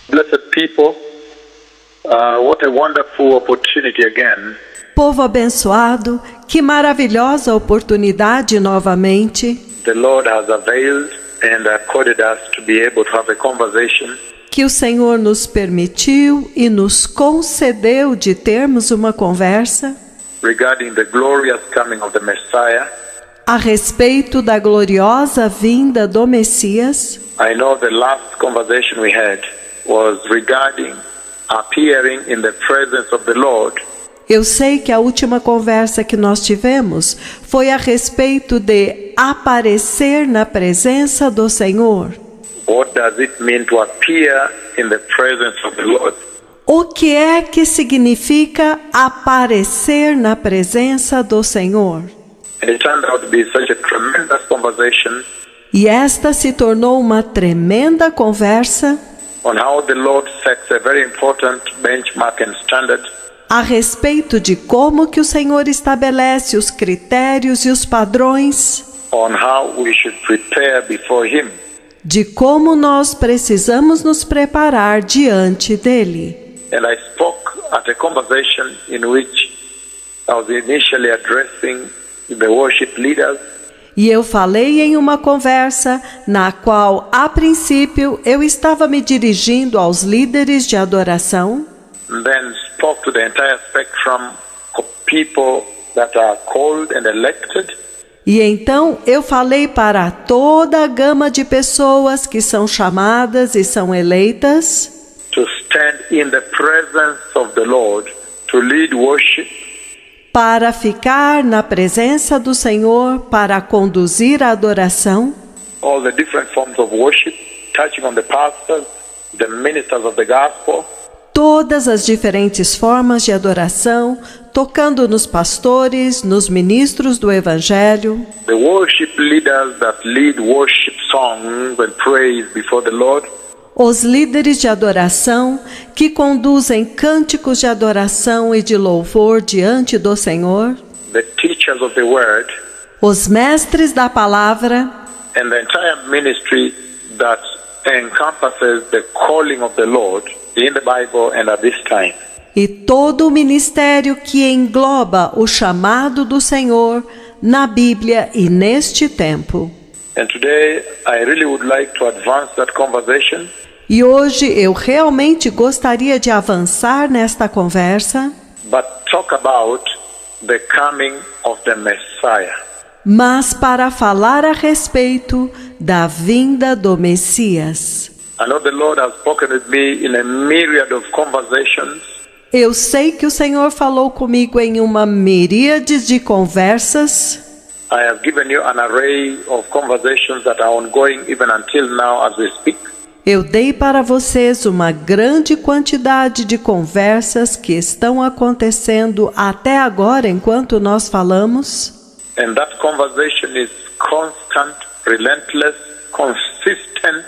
Blessed people, what a wonderful opportunity again Povo abençoado, que maravilhosa oportunidade novamente the Lord has availed and accorded us to be able to have a conversation que o Senhor nos permitiu e nos concedeu de termos uma conversa regarding the glorious coming of the Messiah. a respeito da gloriosa vinda do Messias. I know the last conversation we had was regarding appearing in the presence of the Lord. Eu sei que a última conversa que nós tivemos foi a respeito de aparecer na presença do Senhor. What does it mean to appear in the presence of the Lord? O que é que significa aparecer na presença do Senhor? And it turned out to be such a tremendous conversation E esta se tornou uma tremenda conversa on how the Lord sets a very important benchmark and standard a respeito de como que o Senhor estabelece os critérios e os padrões on how we should prepare before Him. de como nós precisamos nos preparar diante dele. And I spoke at a conversation in which I was initially addressing the worship leaders, E eu falei em uma conversa na qual, a princípio, eu estava me dirigindo aos líderes de adoração, and then spoke to the entire spectrum of people that are called and elected, e então eu falei para toda a gama de pessoas que são chamadas e são eleitas to stand in the presence of the Lord, to lead worship, para ficar na presença do Senhor, para conduzir a adoração, all the different forms of worship, touching on the pastors, the ministers of the gospel, todas as diferentes formas de adoração, tocando nos pastores, nos ministros do Evangelho, the worship leaders that lead worship songs and praise before the Lord, os líderes de adoração que conduzem cânticos de adoração e de louvor diante do Senhor, the teachers of the word, os mestres da palavra and the entire ministry that encompasses the calling of the Lord in the Bible and at this time. e todo o ministério que engloba o chamado do Senhor na Bíblia e neste tempo. And today I really would like to advance that conversation E hoje eu realmente gostaria de avançar nesta conversa, but talk about the coming of the Messiah. mas para falar a respeito da vinda do Messias. I know the Lord has spoken with me in a myriad of conversations, Eu sei que o Senhor falou comigo em uma miríade de conversas. I have given you an array of conversations that are ongoing even until now as we speak. Eu dei para vocês uma grande quantidade de conversas que estão acontecendo até agora enquanto nós falamos. And that conversation is constant, relentless, consistent,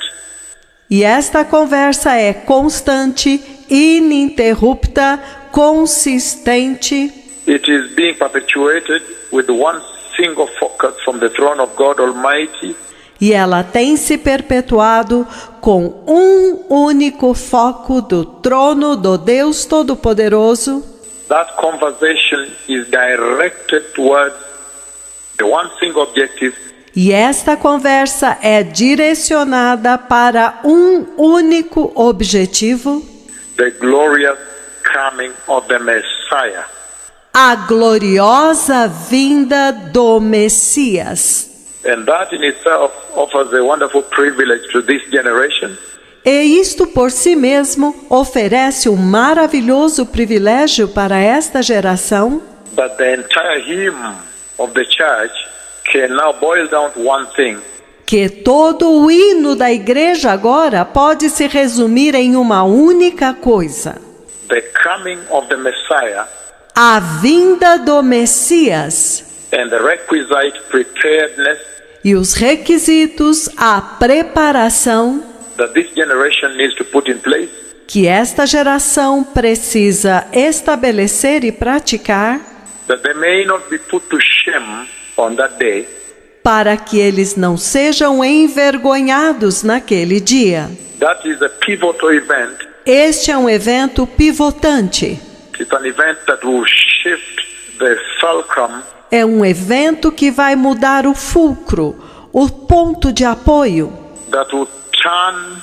E esta conversa é constante, ininterrupta, consistente. it is being perpetuated with one single focus from the throne of God Almighty, E ela tem se perpetuado com um único foco do trono do Deus Todo-Poderoso. that conversation is directed towards the one single objective, E esta conversa é direcionada para um único objetivo: the glorious coming of the Messiah. a gloriosa vinda do Messias. And that in itself offers a wonderful privilege to this generation, E isto por si mesmo oferece um maravilhoso privilégio para esta geração, but the entire hymn of the church can now boil down to one thing: que todo o hino da igreja agora pode se resumir em uma única coisa: the coming of the Messiah a vinda do Messias and the requisite preparedness e os requisitos, a preparação that this generation needs to put in place que esta geração precisa estabelecer e praticar that they may not be put to shame on that day, para que eles não sejam envergonhados naquele dia. That is a pivotal event Este é um evento pivotante. It's an event that will shift the fulcrum, É um evento que vai mudar o fulcro, o ponto de apoio, that will turn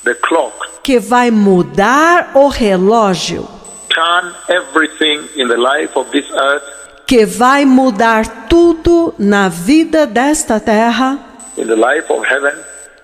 the clock, que vai mudar o relógio, turn everything in the life of this earth, que vai mudar tudo na vida desta terra, in the life of heaven,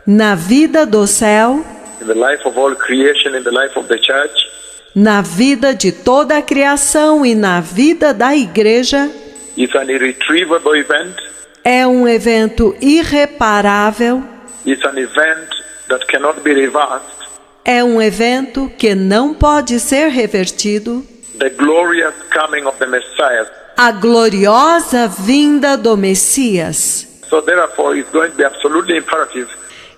na vida do céu, in the life of all creation, in the life of the church. na vida de toda a criação e na vida da igreja. It's an irretrievable event. É um evento irreparável. It's an event that cannot be reversed. É um evento que não pode ser revertido. The glorious coming of the Messiah. A gloriosa vinda do Messias. So therefore, it's going to be absolutely imperative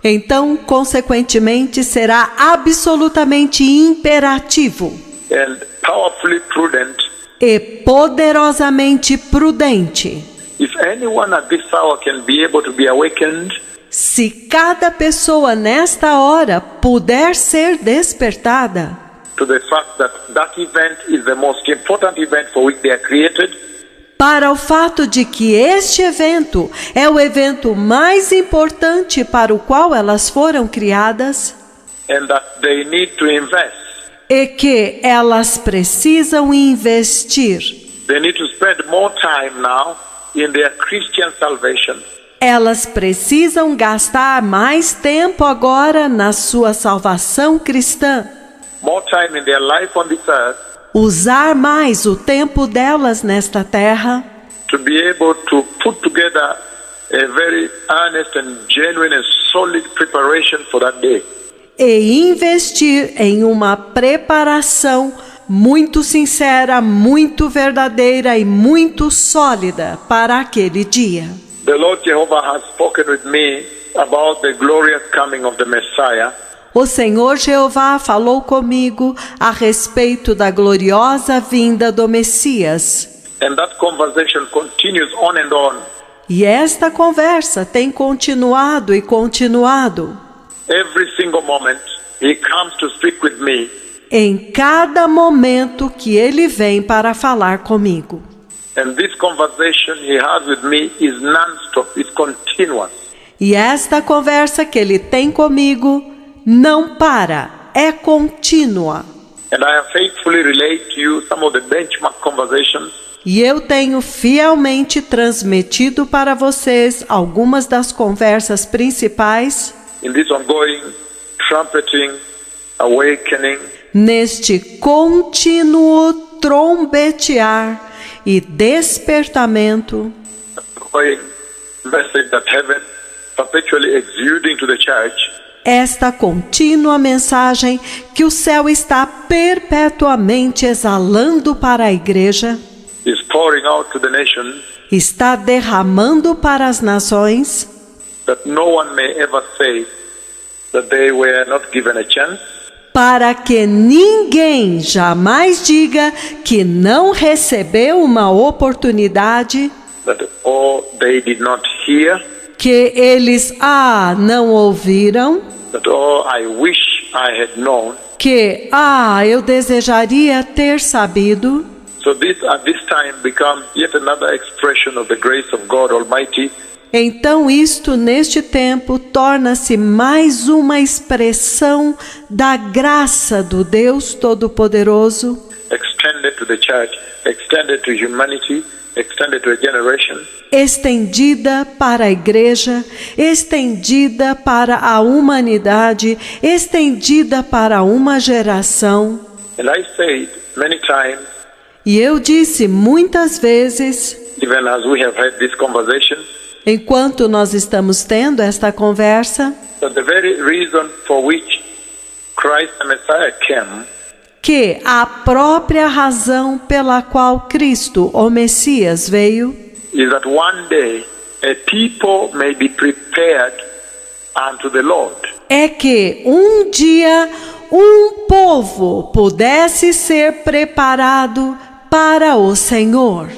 Então, consequentemente, será absolutamente imperativo and powerfully prudent e poderosamente prudente. if anyone at this hour can be able to be awakened Se cada pessoa nesta hora puder ser despertada to the fact that that event is the most important event for which they are created, para o fato de que este evento é o evento mais importante para o qual elas foram criadas and that they need to invest. e que elas precisam investir. They need to spend more time now in their Christian salvation. Elas precisam gastar mais tempo agora na sua salvação cristã. More time in their life on this earth Usar mais o tempo delas nesta terra to be able to put together a very earnest and genuine and solid preparation for that day. e investir em uma preparação muito sincera, muito verdadeira e muito sólida para aquele dia. The Lord Jehovah has spoken with me about the glorious coming of the Messiah. O Senhor Jeová falou comigo a respeito da gloriosa vinda do Messias. And that conversation continues on and on. E esta conversa tem continuado e continuado. Every single moment, He comes to speak with me. Em cada momento que Ele vem para falar comigo. And this conversation He has with me is non-stop, it's continuous. E esta conversa que Ele tem comigo não para, é contínua. And I have faithfully relayed to you some of the benchmark conversations E eu tenho fielmente transmitido para vocês algumas das conversas principais in this ongoing trumpeting, awakening, neste contínuo trombetear e despertamento, ongoing message that heaven perpetually exuding to the church. esta contínua mensagem que o céu está perpetuamente exalando para a igreja, Is pouring out to the nations está derramando para as nações, that no one may ever say that they were not given a chance, para que ninguém jamais diga que não recebeu uma oportunidade, that they did not hear, que eles não ouviram, that I wish I had known. que eu desejaria ter sabido. So this at this time becomes yet another expression of the grace of God Almighty, Então isto neste tempo torna-se mais uma expressão da graça do Deus Todo-Poderoso, extended to the church, extended to humanity, extended to a generation. estendida para a igreja, estendida para a humanidade, estendida para uma geração. And I said many times, E eu disse muitas vezes, even as we have had this conversation, enquanto nós estamos tendo esta conversa, that the very reason for which Christ the Messiah came que a própria razão pela qual Cristo, o Messias, veio, is that one day a people may be prepared unto the Lord. é que um dia um povo pudesse ser preparado para o Senhor.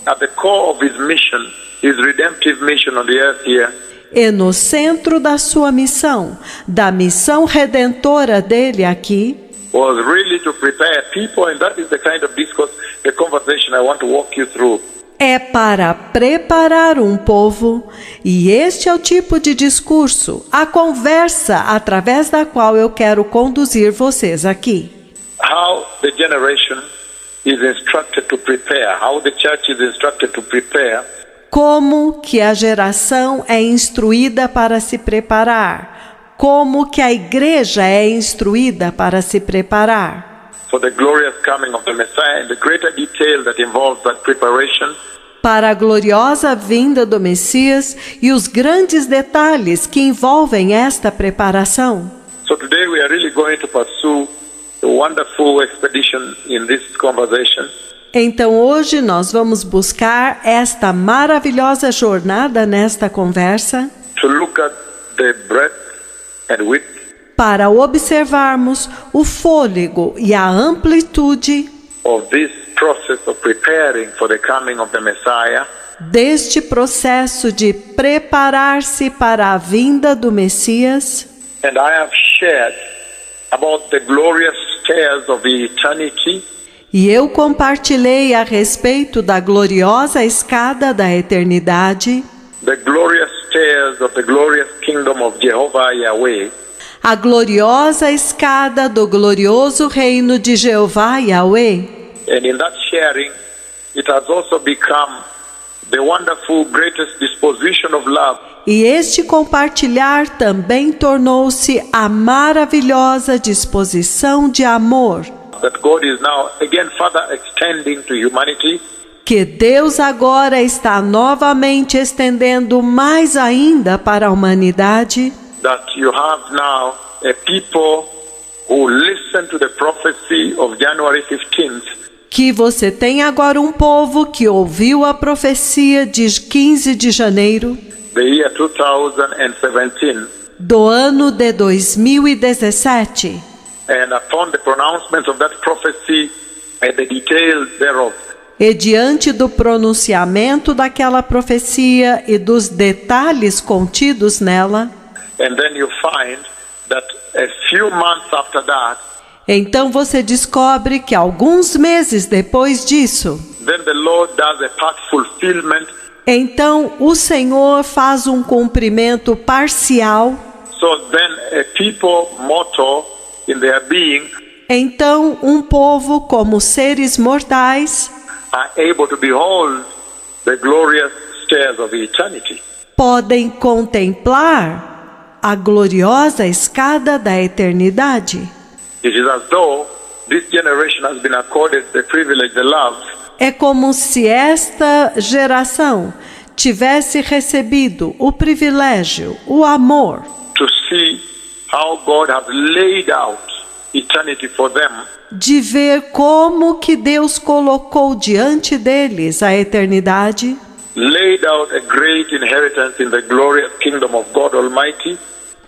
At the core of His mission, His redemptive mission on the earth here, E no centro da sua missão, da missão redentora dele aqui, was really to prepare people, and that is the kind of discourse, the conversation I want to walk you through. É para preparar um povo, e este é o tipo de discurso, a conversa através da qual eu quero conduzir vocês aqui. How the generation is instructed to prepare, how the church is instructed to prepare. Como que a geração é instruída para se preparar? Como que a igreja é instruída para se preparar? For the glorious coming of the Messiah, and the greater detail that involves that preparation. Para a gloriosa vinda do Messias e os grandes detalhes que envolvem esta preparação. So today we are really going to pursue a wonderful expedition in this conversation. Então hoje nós vamos buscar esta maravilhosa jornada nesta conversa To look at the breadth and width para observarmos o fôlego e a amplitude of this process of preparing for the coming of the Messiah. deste processo de preparar-se para a vinda do Messias. And I have shared about the glorious stairs of eternity. E eu compartilhei a respeito da gloriosa escada da eternidade, The glorious stairs of the glorious kingdom of Jehovah Yahweh. a gloriosa escada do glorioso reino de Jeová Yahweh. And in that sharing, it has also become the wonderful greatest disposition of love E este compartilhar também tornou-se a maravilhosa disposição de amor that God is now again further extending to humanity. que Deus agora está novamente estendendo mais ainda para a humanidade, That you have now a people who listen to the prophecy of January 15th. que você tem agora um povo que ouviu a profecia de 15 de janeiro The year 2017, do ano de 2017, and upon the pronouncement of that prophecy and the details thereof, e diante do pronunciamento daquela profecia e dos detalhes contidos nela, and then you find that a few months after that, então você descobre que alguns meses depois disso, then the Lord does a part fulfillment. então o Senhor faz um cumprimento parcial. So then a people mortal in their being Então um povo como seres mortais are able to behold the glorious stairs of eternity. podem contemplar a gloriosa escada da eternidade. It is as though this generation has been accorded the privilege, the love, É como se esta geração tivesse recebido o privilégio, o amor, to see how God has laid out eternity for them, de ver como que Deus colocou diante deles a eternidade, laid out a great inheritance in the glorious kingdom of God Almighty,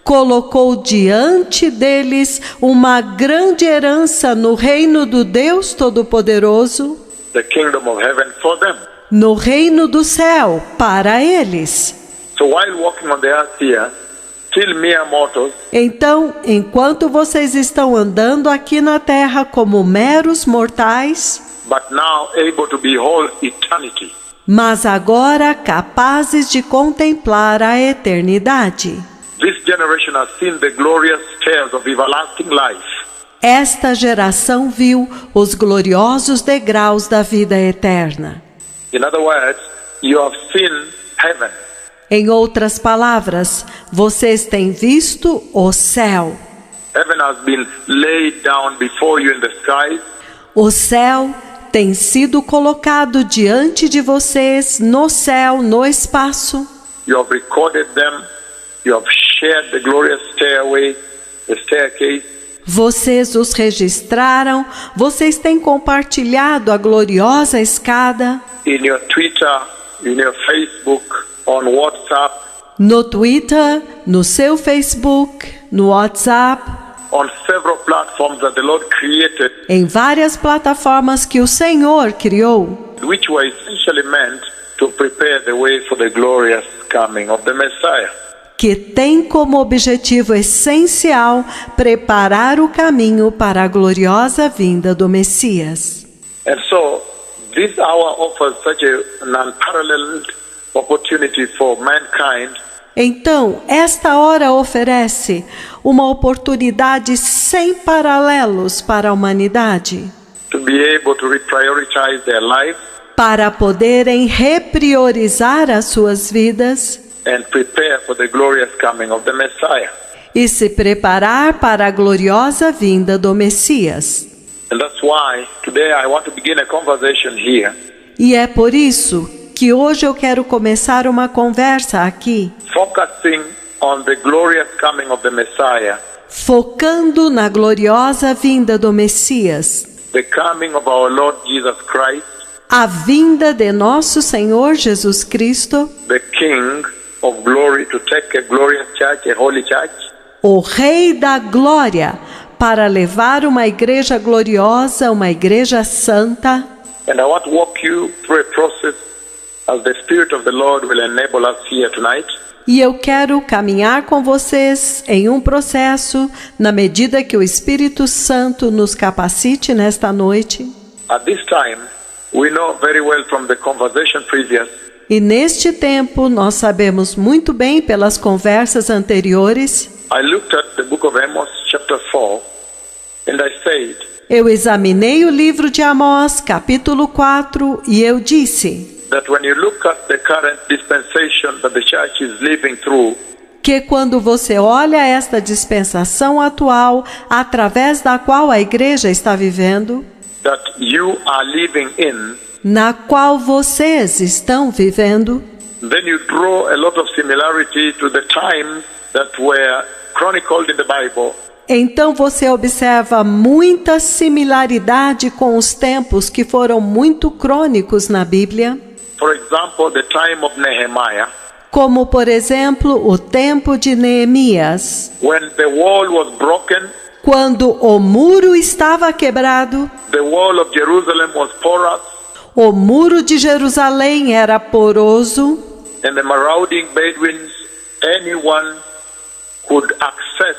colocou diante deles uma grande herança no reino do Deus Todo-Poderoso, the kingdom of heaven for them. no reino do céu, para eles. So while walking on the earth here, still mere mortals, Então, enquanto vocês estão andando aqui na terra como meros mortais, but now able to behold eternity, mas agora capazes de contemplar a eternidade. this generation has seen the glorious stairs of everlasting life. Esta geração viu os gloriosos degraus da vida eterna. In other words, you have seen heaven. Em outras palavras, vocês têm visto o céu. Heaven has been laid down before you in the skies. O céu tem sido colocado diante de vocês no céu, no espaço. You have recorded them. You have shared the glorious stairway, the staircase. Vocês os registraram, vocês têm compartilhado a gloriosa escada In your Twitter, in your Facebook, on WhatsApp, no Twitter, no seu Facebook, no WhatsApp, on several platforms that the Lord created, em várias plataformas que o Senhor criou, which were essentially meant to prepare the way for the glorious coming of the Messiah. que tem como objetivo essencial preparar o caminho para a gloriosa vinda do Messias. And so, this hour offers such an unparalleled opportunity for mankind Então, esta hora oferece uma oportunidade sem paralelos para a humanidade, to be able to reprioritize their life para poderem repriorizar as suas vidas and prepare for the glorious coming of the Messiah. e se preparar para a gloriosa vinda do Messias. And that's why today I want to begin a conversation here, E é por isso que hoje eu quero começar uma conversa aqui, focusing on the glorious coming of the Messiah, focando na gloriosa vinda do Messias, the coming of our Lord Jesus Christ, a vinda de nosso Senhor Jesus Cristo, the King of glory, to take a glorious church, a holy church, o Rei da Glória, para levar uma igreja gloriosa, uma igreja santa. and I want to walk you through a process as the Spirit of the Lord will enable us here tonight. E eu quero caminhar com vocês em um processo, na medida que o Espírito Santo nos capacite nesta noite. At this time, we know very well from the conversation previous E neste tempo, nós sabemos muito bem pelas conversas anteriores, I looked at the book of Amos, chapter 4, and I said, eu examinei o livro de Amós, capítulo 4, e eu disse that when you look at the current dispensation that the church is living through, que quando você olha esta dispensação atual, através da qual a igreja está vivendo, that you are living in, na qual vocês estão vivendo, then you draw a lot of similarity to the times that were chronicled in the Bible, então você observa muita similaridade com os tempos que foram muito crônicos na Bíblia, for example, the time of Nehemiah, como por exemplo o tempo de Neemias, when the wall was broken, quando o muro estava quebrado, the wall of Jerusalem was porous, o muro de Jerusalém era poroso, and the marauding Bedouins, anyone could access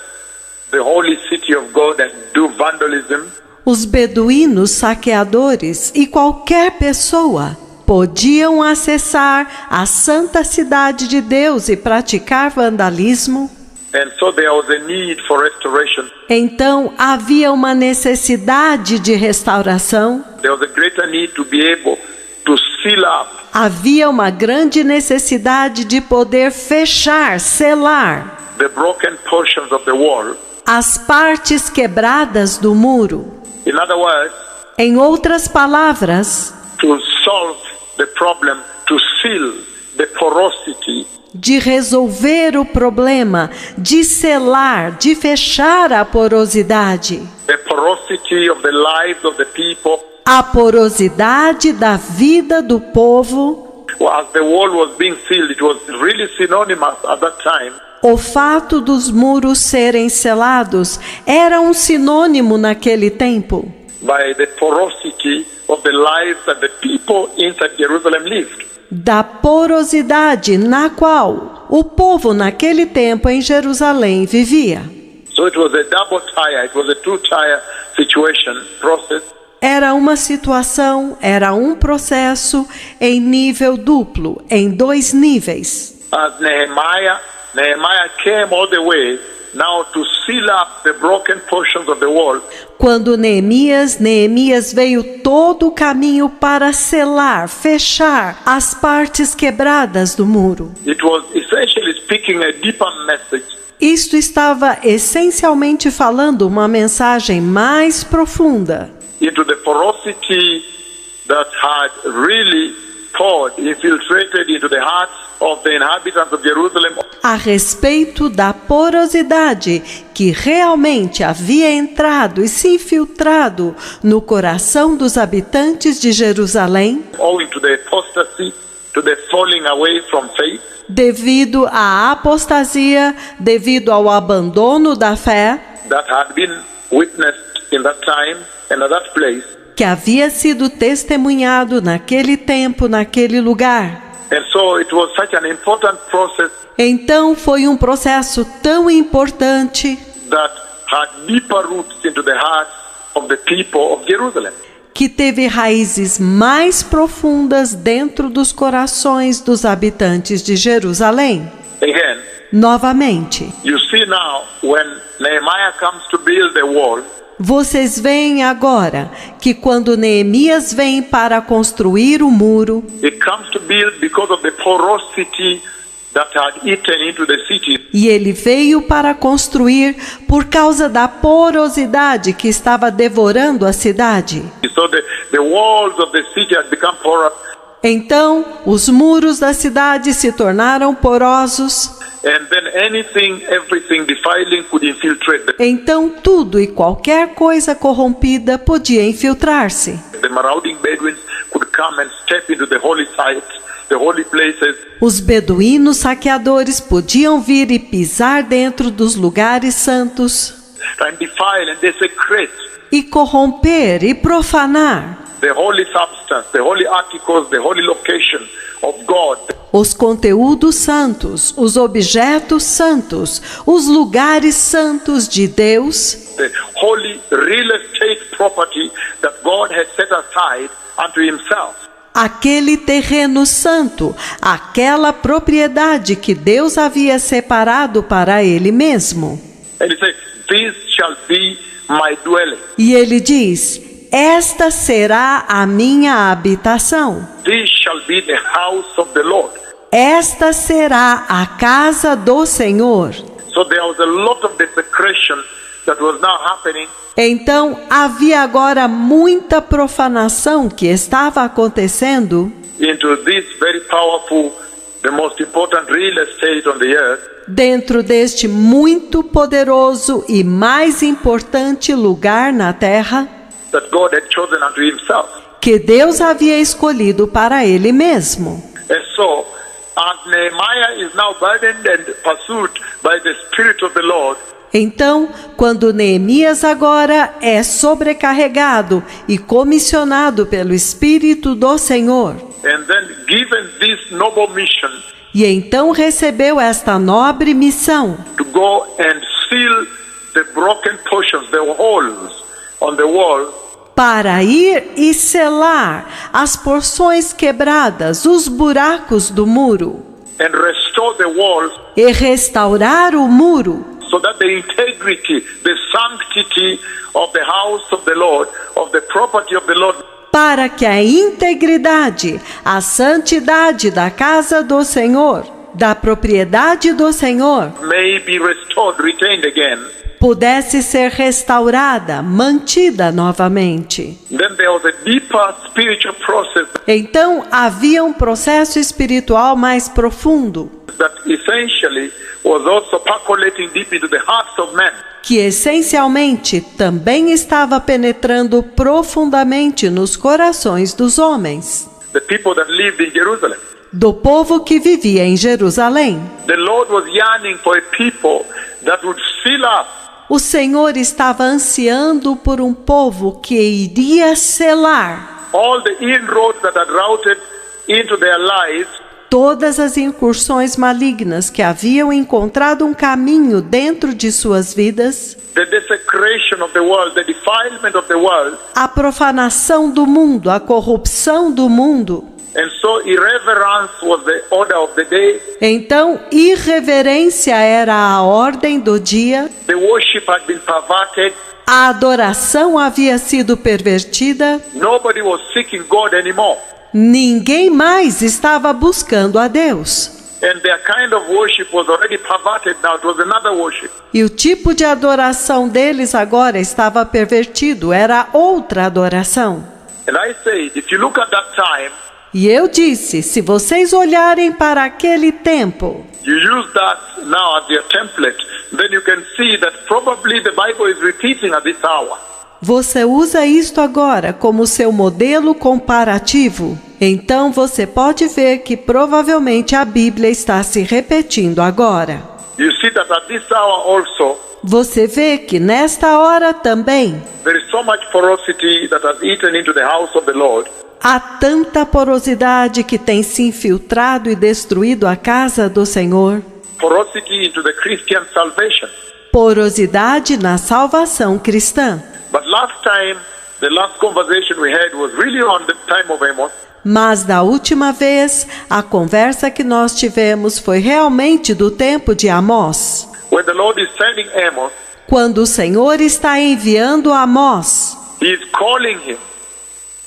the holy city of God and do vandalism. os beduínos saqueadores e qualquer pessoa podiam acessar a santa cidade de Deus e praticar vandalismo. And so there was a need for restoration. Então havia uma necessidade de restauração, There was a greater need to be able to seal up havia uma grande necessidade de poder fechar, selar the broken portions of the wall. as partes quebradas do muro. In other words, Em outras palavras, to solve the problem, to seal the porosity, de resolver o problema, de selar, de fechar a porosidade, the porosity of the lives of the people. a porosidade da vida do povo. As the wall was being sealed, it was really synonymous at that time O fato dos muros serem selados era um sinônimo naquele tempo by the porosity of the lives that the people inside Jerusalem lived. da porosidade na qual o povo naquele tempo em Jerusalém vivia. So it was a double tier, it was a two-tier situation, process. Era uma situação, era um processo em nível duplo, em 2 níveis. As Nehemiah came all the way now to seal up the broken portions of the wall. Quando Neemias veio todo o caminho para selar, fechar as partes quebradas do muro. It was essentially speaking a deeper message. Isto estava essencialmente falando uma mensagem mais profunda Into the porosity that had really infiltrated into the hearts of the inhabitants of Jerusalem. a respeito da porosidade que realmente havia entrado e se infiltrado no coração dos habitantes de Jerusalém, Owing to the apostasy, to the falling away from faith, devido à apostasia, devido ao abandono da fé, that had been witnessed in that time and at that place. que havia sido testemunhado naquele tempo, naquele lugar. And so it was such an important process Então foi um processo tão importante that had deeper roots into the hearts of the people of Jerusalem. que teve raízes mais profundas dentro dos corações dos habitantes de Jerusalém. Again, Novamente, you see now when Nehemiah comes to build the wall, vocês veem agora que quando Neemias vem para construir o muro, it comes to build because of the porosity that had eaten into the city. e ele veio para construir por causa da porosidade que estava devorando a cidade. So the walls of the city had become porous, Então, os muros da cidade se tornaram porosos. and then everything defiling could infiltrate. Então, tudo e qualquer coisa corrompida podia infiltrar-se. The marauding Bedouins could come and step into the holy sites, the holy places, Os beduínos saqueadores podiam vir e pisar dentro dos lugares santos and defile and desecrate e corromper e profanar the holy substance, the holy articles, the holy location of God. os conteúdos santos, os objetos santos, os lugares santos de Deus, The holy real estate property that God had set aside unto himself. aquele terreno santo, aquela propriedade que Deus havia separado para ele mesmo. And he said, "This shall be my dwelling. E ele diz: esta será a minha habitação. This shall be the house of the Lord." Esta será a casa do Senhor. So there was a lot of desecration that was now happening. Então havia agora muita profanação que estava acontecendo Into this very powerful, the most important real estate on the earth, dentro deste muito poderoso e mais importante lugar na terra that God had chosen unto himself. que Deus havia escolhido para ele mesmo. And so, as Nehemiah is now burdened and pursued by the Spirit of the Lord, Então, quando Neemias agora é sobrecarregado e comissionado pelo Espírito do Senhor, and then given this noble mission e então recebeu esta nobre missão to go and seal the broken portions, the holes on the wall, para ir e selar as porções quebradas, os buracos do muro, and restore the walls e restaurar o muro, so that the integrity, the sanctity of the house of the Lord, of the property of the Lord, para que a integridade, a santidade da casa do Senhor, da propriedade do Senhor, may be restored, retained again. pudesse ser restaurada, mantida novamente. Then there was a deeper spiritual process Então havia um processo espiritual mais profundo, that essentially was also percolating deep into the hearts of men. que essencialmente também estava penetrando profundamente nos corações dos homens, The people that lived in Jerusalem. do povo que vivia em Jerusalém. The Lord was yearning for a people that would seal up O Senhor estava ansiando por um povo que iria selar all the inroads that had routed into their lives, todas as incursões malignas que haviam encontrado um caminho dentro de suas vidas, the desecration of the world, the defilement of the world, a profanação do mundo, a corrupção do mundo. and so irreverence was the order of the day. Então, irreverência era a ordem do dia, The worship had been perverted. a adoração havia sido pervertida, Nobody was seeking God anymore. ninguém mais estava buscando a Deus. And their kind of worship was already perverted now. It was another worship. E o tipo de adoração deles agora estava pervertido, era outra adoração. And I say, if you look at that time, E eu disse, se vocês olharem para aquele tempo, you use that now as your template, then you can see that probably the Bible is repeating at this hour. você usa isto agora como seu modelo comparativo, então você pode ver que provavelmente a Bíblia está se repetindo agora. You see that at this hour also, Você vê que nesta hora também there is so much porosity that has eaten into the house of the Lord. Há tanta porosidade que tem se infiltrado e destruído a casa do Senhor. Porosity into the Christian salvation. Porosidade na salvação cristã. But last time, the last conversation we had was really on the time of Amos. Mas da última vez, a conversa que nós tivemos foi realmente do tempo de Amós. When the Lord is sending Amos, Quando o Senhor está enviando Amós, He is calling him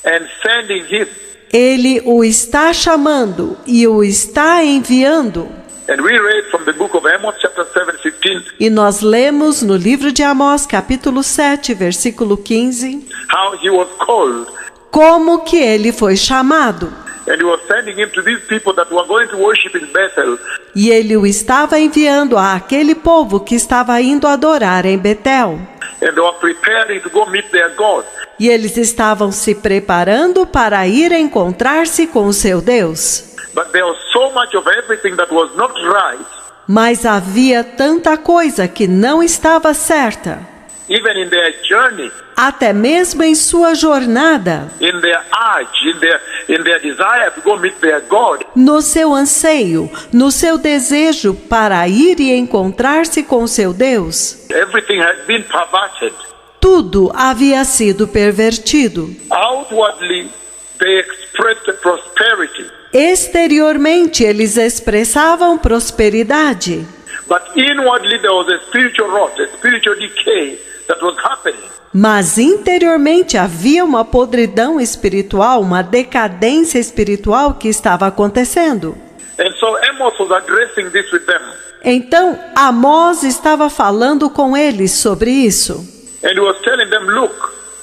and sending him. Ele o está chamando e o está enviando. And we read from the book of Amos, chapter 7:15, E nós lemos no livro de Amós, capítulo 7, versículo 15, how he was called, como que ele foi chamado. and he was sending him to these people that were going to worship in Bethel. E ele o estava enviando àquele povo que estava indo adorar em Betel. And they were preparing to go meet their God. E eles estavam se preparando para ir encontrar-se com o seu Deus. But there was so much of everything that was not right, Mas havia tanta coisa que não estava certa. even in their journey, Até mesmo em sua jornada, in their urge, in their desire to go meet their God. no seu anseio, no seu desejo para ir e encontrar-se com o seu Deus, Everything had been perverted. tudo havia sido pervertido. Outwardly, they expressed prosperity, Exteriormente, eles expressavam prosperidade, but inwardly there was a spiritual rot, a spiritual decay that was happening. mas interiormente havia uma podridão espiritual, uma decadência espiritual que estava acontecendo. And so Amos was addressing this with them. Então, Amós estava falando com eles sobre isso. And he was telling them, look,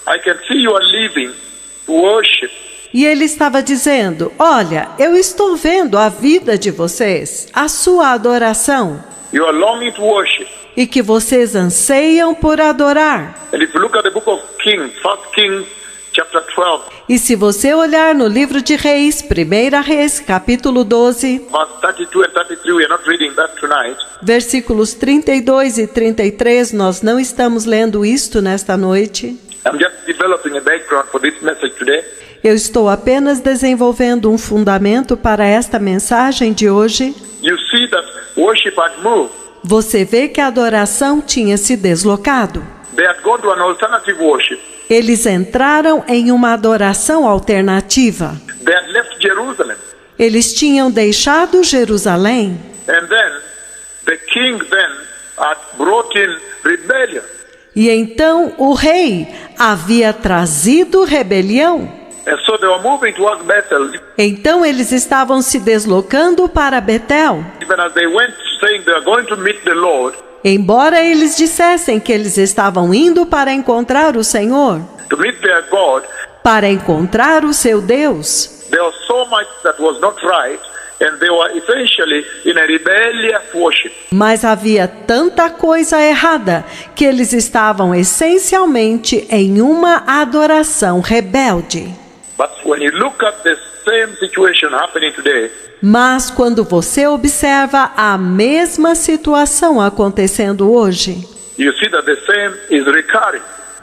I can see you are leaving to worship. E ele estava dizendo: olha, eu estou vendo a vida de vocês, a sua adoração, You are longing to worship. e que vocês anseiam por adorar. And if you look at the book of Kings, 1 Kings chapter 12, E se você olhar no livro de Reis, 1 Reis, capítulo 12, verse 32 and 33, we are not reading that tonight. versículos 32 e 33, nós não estamos lendo isto nesta noite. I'm just developing a background for this message today. Eu estou apenas desenvolvendo um fundamento para esta mensagem de hoje. You see that worship had moved. Você vê que a adoração tinha se deslocado. They had gone to an alternative worship. Eles entraram em uma adoração alternativa. They had left Jerusalem. Eles tinham deixado Jerusalém. And then the king had brought in rebellion. E então o rei havia trazido rebelião. And so they were moving towards Bethel. Então eles estavam se deslocando para Betel. Even as they went, saying they are going to meet the Lord, Embora eles dissessem que eles estavam indo para encontrar o Senhor, to meet their God, para encontrar o seu Deus, there was so much that was not right, and they were essentially in a rebellious worship. mas havia tanta coisa errada que eles estavam essencialmente em uma adoração rebelde. But when you look at the same situation happening today, Mas quando você observa a mesma situação acontecendo hoje, you see that the same is recurring.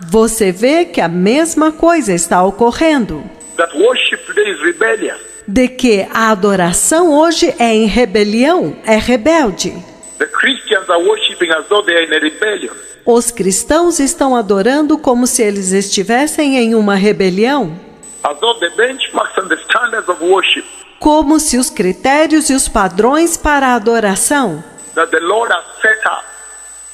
você vê que a mesma coisa está ocorrendo. That worship today is rebellious. De que a adoração hoje é em rebelião, é rebelde. The Christians are worshiping as though they are in a rebellion. Os cristãos estão adorando como se eles estivessem em uma rebelião, As though the benchmarks and the standards of worship como se os critérios e os padrões para a adoração that the Lord has set up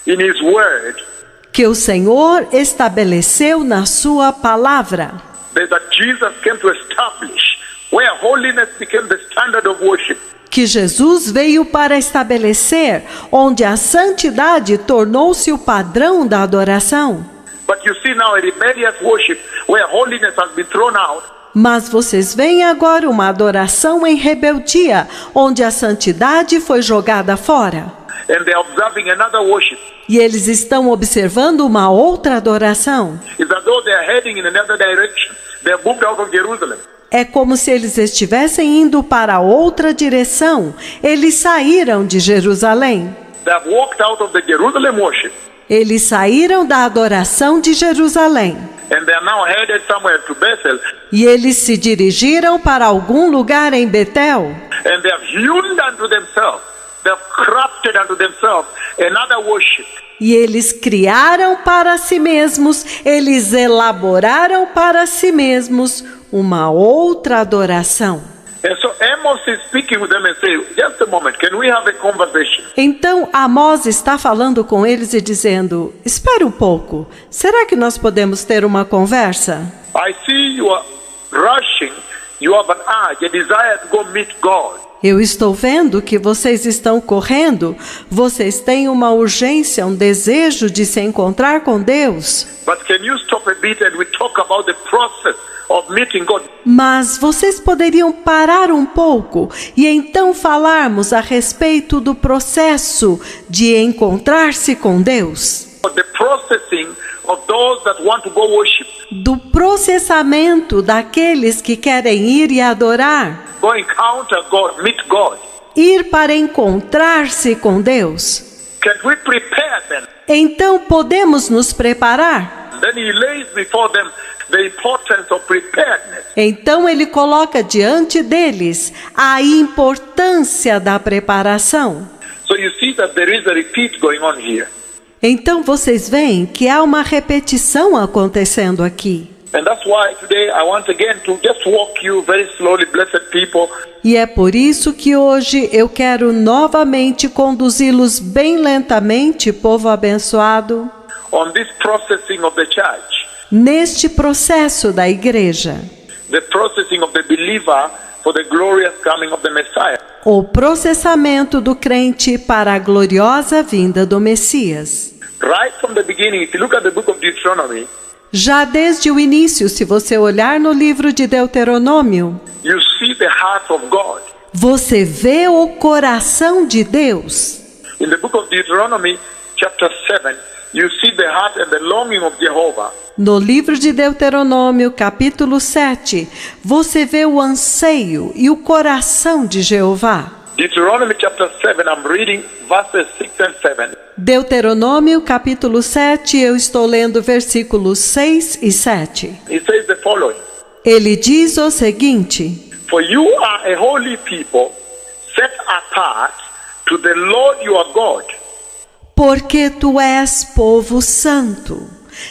in His Word, que o Senhor estabeleceu na sua palavra, that Jesus came to establish, where holiness became the standard of worship. que Jesus veio para estabelecer, onde a santidade tornou-se o padrão da adoração. But you see now a rebellious worship where holiness has been thrown out. Mas vocês veem agora uma adoração em rebeldia, onde a santidade foi jogada fora. And they are observing another worship. E eles estão observando uma outra adoração. It's as though they are heading in another direction. They have moved out of Jerusalem. É como se eles estivessem indo para outra direção. Eles saíram de Jerusalém. They have walked out of the Jerusalem worship. Eles saíram da adoração de Jerusalém. and they are now headed somewhere to Bethel, E eles se dirigiram para algum lugar em Betel. and they have hewn unto themselves, they have crafted unto themselves another worship. E eles criaram para si mesmos, eles elaboraram para si mesmos uma outra adoração. And so Amos is speaking with them and saying, just a moment, can we have a conversation? Então Amós está falando com eles e dizendo: espere um pouco, será que nós podemos ter uma conversa? I see you are rushing, you have an urge, a desire to go meet God. Eu estou vendo que vocês estão correndo, vocês têm uma urgência, um desejo de se encontrar com Deus. But can you stop a bit and we talk about the process of meeting God? Mas vocês poderiam parar um pouco e então falarmos a respeito do processo de encontrar-se com Deus, The processing of those that want to go worship. do processamento daqueles que querem ir e adorar, Go encounter God, meet God. ir para encontrar-se com Deus. Can we prepare them? Então podemos nos preparar? Then he lays before them the importance of preparedness. Então ele coloca diante deles a importância da preparação. So you see that there is a repeat going on here. Então vocês veem que há uma repetição acontecendo aqui. And that's why today I want again to just walk you very slowly, blessed people, E é por isso que hoje eu quero novamente conduzi-los bem lentamente, povo abençoado, on this processing of the church, neste processo da igreja. the processing of the believer for the glorious coming of the Messiah. O processamento do crente para a gloriosa vinda do Messias. Right from the beginning, if you look at the book of Deuteronomy, Já desde o início, se você olhar no livro de Deuteronômio, you see the heart of God. você vê o coração de Deus. In the book of Deuteronomy, chapter 7, you see the heart and the longing of Jehovah. No livro de Deuteronômio, capítulo 7, você vê o anseio e o coração de Jeová. Deuteronomy chapter 7, I'm reading verses 6 and 7. Deuteronômio, capítulo 7, eu estou lendo versículos 6 e 7. He says the following: Ele diz o seguinte: For you are a holy people, set apart to the Lord your God. porque tu és povo santo,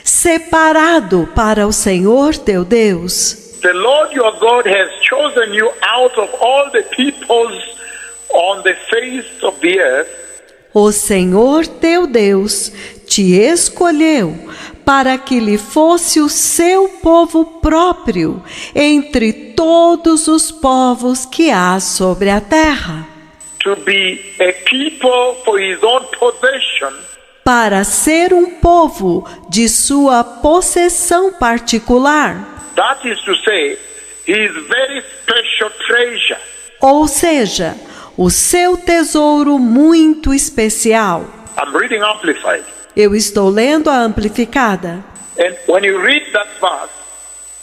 separado para o Senhor teu Deus. The Lord your God has chosen you out of all the peoples on the face of the earth, O Senhor teu Deus te escolheu para que lhe fosse o seu povo próprio entre todos os povos que há sobre a terra, to be a people for his own possession, para ser um povo de sua possessão particular, that is to say, his very special treasure. ou seja, o seu tesouro muito especial. I'm reading Amplified. Eu estou lendo a amplificada. And when you read that verse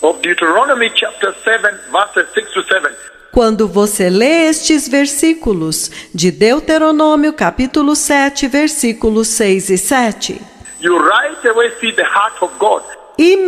of Deuteronomy chapter 7, verses 6 to 7, Quando você lê estes versículos de Deuteronômio capítulo 7, versículos 6 e 7, you right away see the heart of God,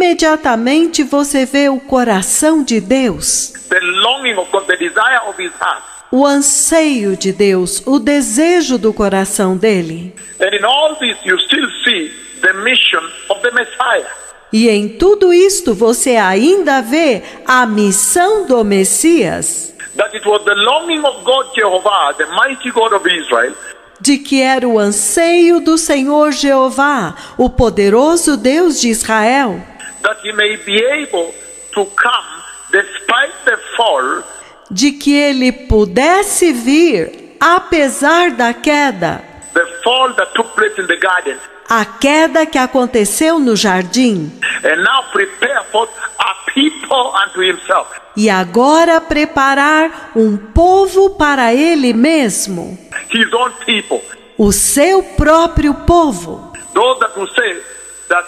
imediatamente você vê o coração de Deus, the longing of God, the desire of his heart. o anseio de Deus, o desejo do coração dele. And in all this you still see the mission of the Messiah. E em tudo isto você ainda vê a missão do Messias, That it was the longing of God Jehovah, the mighty God of Israel, de que era o anseio do Senhor Jeová, o poderoso Deus de Israel, that he may be able to come despite the fall, de que ele pudesse vir apesar da queda, the fall that took place in the garden, a queda que aconteceu no jardim, and now prepare forth a people unto himself. e agora preparar um povo para ele mesmo, His own people. o seu próprio povo. Those that will say that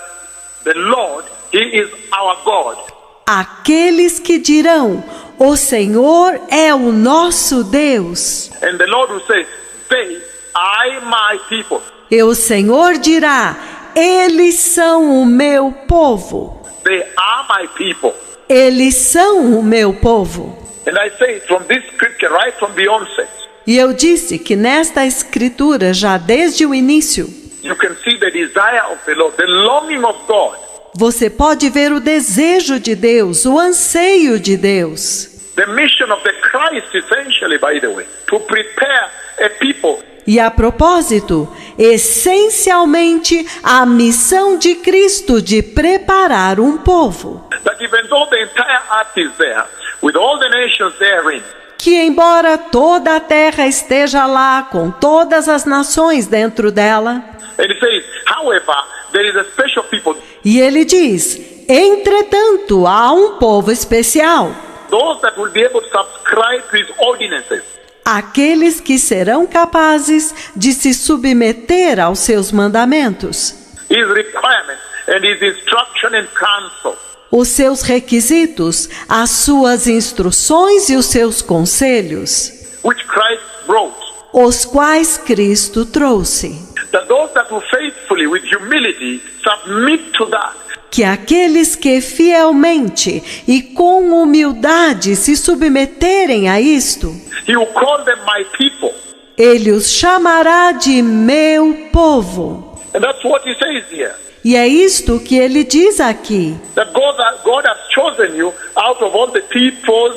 the Lord, he is our God. Aqueles que dirão: o Senhor é o nosso Deus. And the Lord will say, they are my people. E o Senhor dirá: eles são o meu povo. They are my people. Eles são o meu povo. And I say from this scripture, right from the onset, E eu disse que nesta escritura, já desde o início, you can see the desire of the Lord, the longing of God. você pode ver o desejo de Deus, o anseio de Deus. The mission of the Christ, essentially, by the way, to prepare a people. E a propósito, essencialmente, a missão de Cristo de preparar um povo. That even though the entire earth is there, with all the nations therein, Que embora toda a terra esteja lá, com todas as nações dentro dela, and it says, however, there is a special people, e ele diz, entretanto, há um povo especial, those that will be able to subscribe to his ordinances. aqueles que serão capazes de se submeter aos seus mandamentos, His requirements and his instruction and counsel. os seus requisitos, as suas instruções e os seus conselhos, Which Christ brought. os quais Cristo trouxe. That those that will faithfully, with humility, submit to that. Que aqueles que fielmente e com humildade se submeterem a isto, He will call them my people. ele os chamará de meu povo. And that's what he says here. E é isto que ele diz aqui, That God has chosen you out of all the peoples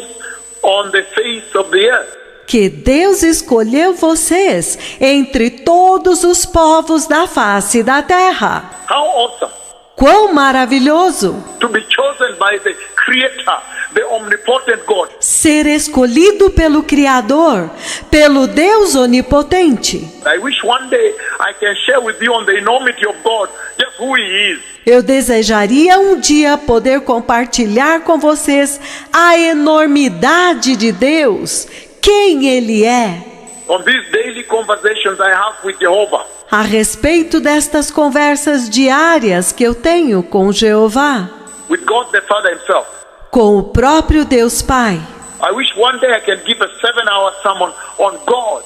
on the face of the earth. que Deus escolheu vocês entre todos os povos da face da terra. How awesome Quão maravilhoso to be chosen by the Creator, the omnipotent God. ser escolhido pelo Criador, pelo Deus onipotente. I wish one day I can share with you on the enormity of God, just who He is. Eu desejaria um dia poder compartilhar com vocês a enormidade de Deus, quem Ele é, On these daily conversations I have with Jehovah. a respeito destas conversas diárias que eu tenho com Jeová, With God the Father Himself. com o próprio Deus Pai. I wish one day I can give a 7-hour sermon on God.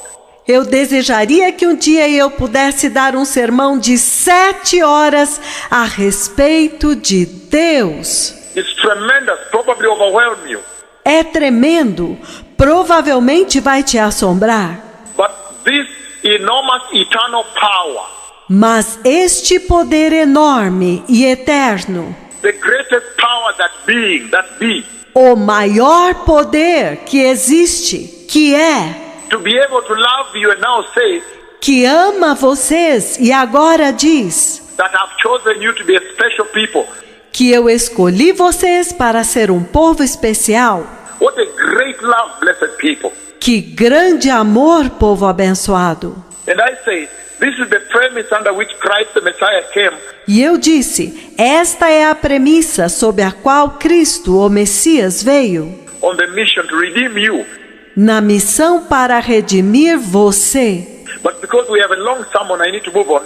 Eu desejaria que um dia eu pudesse dar um sermão de 7 horas a respeito de Deus. It's tremendous, probably overwhelm you. É tremendo, provavelmente vai te assombrar. But this enormous eternal power, Mas este poder enorme e eterno, the greatest power that be, o maior poder que existe, que é, to be able to love you and now say que ama vocês e agora diz that I've chosen you to be a special people. que eu escolhi vocês para ser um povo especial. What a great love, blessed people. Que grande amor, povo abençoado. And I say, this is the premise under which Christ the Messiah came. E eu disse, esta é a premissa sob a qual Cristo, o Messias, veio, On the mission to redeem you. na missão para redimir você. But because we have a long sermon, I need to move on.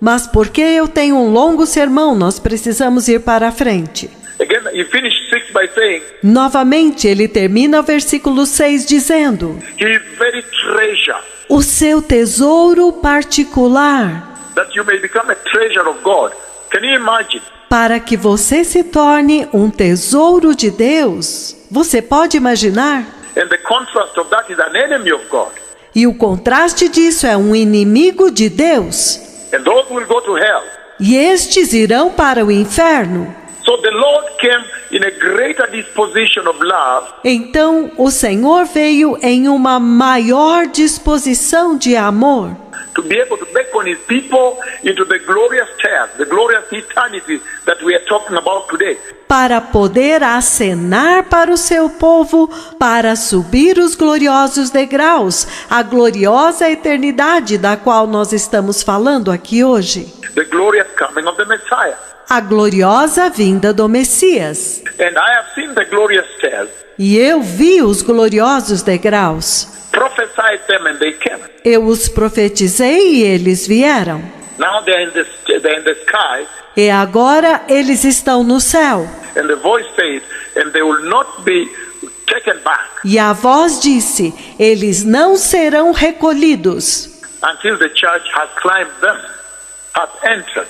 Mas porque eu tenho um longo sermão, nós precisamos ir para a frente. Again, he finished 6 by saying, Novamente, ele termina o versículo 6 dizendo, His very treasure, o seu tesouro particular, that you may become a treasure of God. Can you imagine? para que você se torne um tesouro de Deus. Você pode imaginar? And the contrast of that is an enemy of God. E o contraste disso é um inimigo de Deus. And those will go to hell. E estes irão para o inferno. So the Lord came in a greater disposition of love Então o Senhor veio em uma maior disposição de amor, to be able to beckon His people into the glorious task, the glorious eternity that we are talking about today. para poder acenar para o seu povo, para subir os gloriosos degraus, a gloriosa eternidade da qual nós estamos falando aqui hoje. The glorious coming of the Messiah. A gloriosa vinda do Messias. And I have seen the glorious stairs, E eu vi os gloriosos degraus. prophesied them and they came. Eu os profetizei e eles vieram. Now they're in the sky, E agora eles estão no céu. and the voice says, and they will not be taken back E a voz disse, eles não serão recolhidos, until the church has climbed them, has entered.